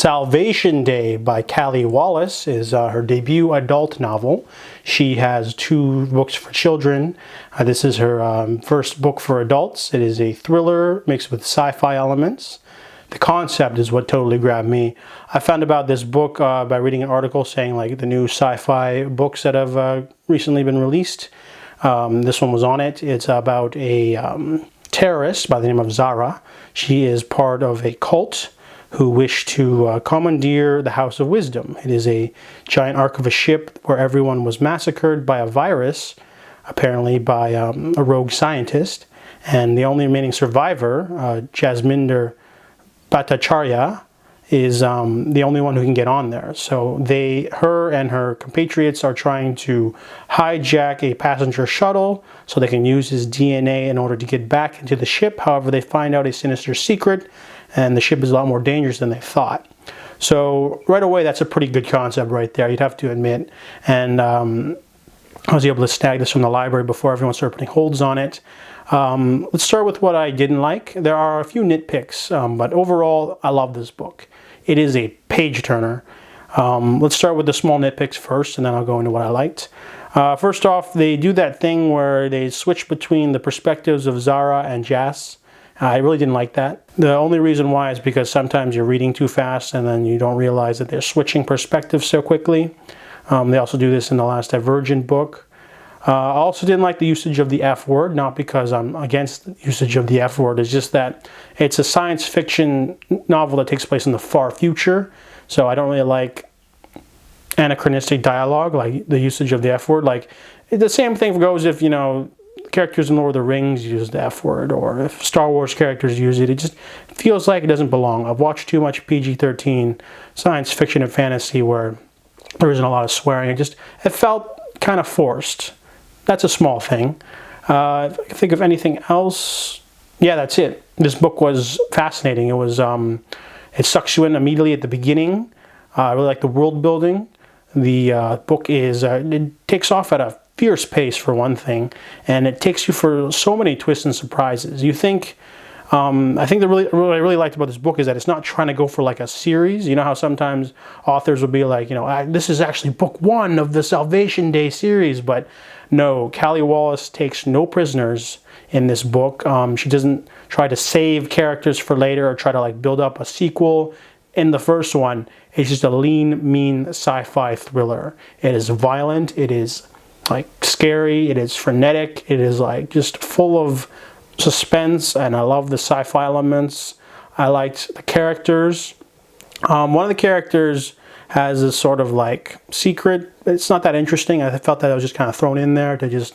Salvation Day by Kali Wallace is her debut adult novel. She has 2 books for children. This is her first book for adults. It is a thriller mixed with sci-fi elements. The concept is what totally grabbed me. I found about this book by reading an article saying like the new sci-fi books that have recently been released. This one was on it. It's about a terrorist by the name of Zara. She is part of a cult who wish to commandeer the House of Wisdom. It is a giant ark of a ship where everyone was massacred by a virus, apparently by a rogue scientist, and the only remaining survivor, Jasminder Bhattacharya, is the only one who can get on there. So her and her compatriots are trying to hijack a passenger shuttle so they can use his DNA in order to get back into the ship. However, they find out a sinister secret, and the ship is a lot more dangerous than they thought. So right away, that's a pretty good concept right there, you'd have to admit. And I was able to snag this from the library before everyone started putting holds on it. Let's start with what I didn't like. There are a few nitpicks, but overall, I love this book. It is a page turner. Let's start with the small nitpicks first, and then I'll go into what I liked. First off, they do that thing where they switch between the perspectives of Zara and Jas. I really didn't like that. The only reason why is because sometimes you're reading too fast and then you don't realize that they're switching perspectives so quickly. They also do this in the last Divergent book. I also didn't like the usage of the F word, not because I'm against the usage of the F word, it's just that it's a science fiction novel that takes place in the far future, so I don't really like anachronistic dialogue, like the usage of the F word. Like, the same thing goes if, you know, characters in Lord of the Rings use the F word, or if Star Wars characters use it. It just feels like it doesn't belong. I've watched too much PG-13 science fiction and fantasy where there isn't a lot of swearing. It felt kind of forced. That's a small thing. If I can think of anything else, yeah, that's it. This book was fascinating. It sucks you in immediately at the beginning. I really like the world building. The book it takes off at a fierce pace for one thing, and it takes you for so many twists and surprises. You think, I think what I really liked about this book is that it's not trying to go for like a series. You know how sometimes authors will be like, you know, this is actually book 1 of the Salvation Day series, but no, Kali Wallace takes no prisoners in this book. She doesn't try to save characters for later or try to like build up a sequel. In the first one, it's just a lean, mean sci-fi thriller. It is violent, it is like scary, it is frenetic, it is like just full of suspense, and I love the sci-fi elements. I liked the characters. One of the characters has this sort of like secret. It's not that interesting. I felt that it was just kind of thrown in there to just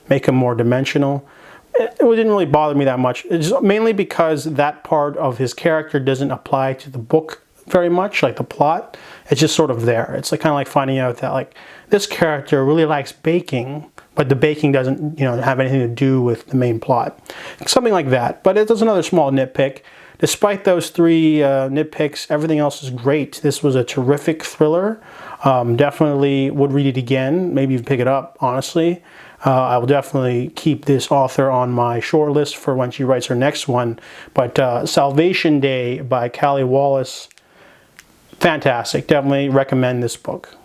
make him more dimensional. It didn't really bother me that much. It's mainly because that part of his character doesn't apply to the book very much, like the plot. It's just sort of there. It's like kind of like finding out that like this character really likes baking, but the baking doesn't, you know, have anything to do with the main plot. Something like that. But it's another small nitpick. Despite those 3 nitpicks, everything else is great. This was a terrific thriller. Definitely would read it again. Maybe even pick it up, honestly. I will definitely keep this author on my short list for when she writes her next one. But Salvation Day by Kali Wallace, fantastic. Definitely recommend this book.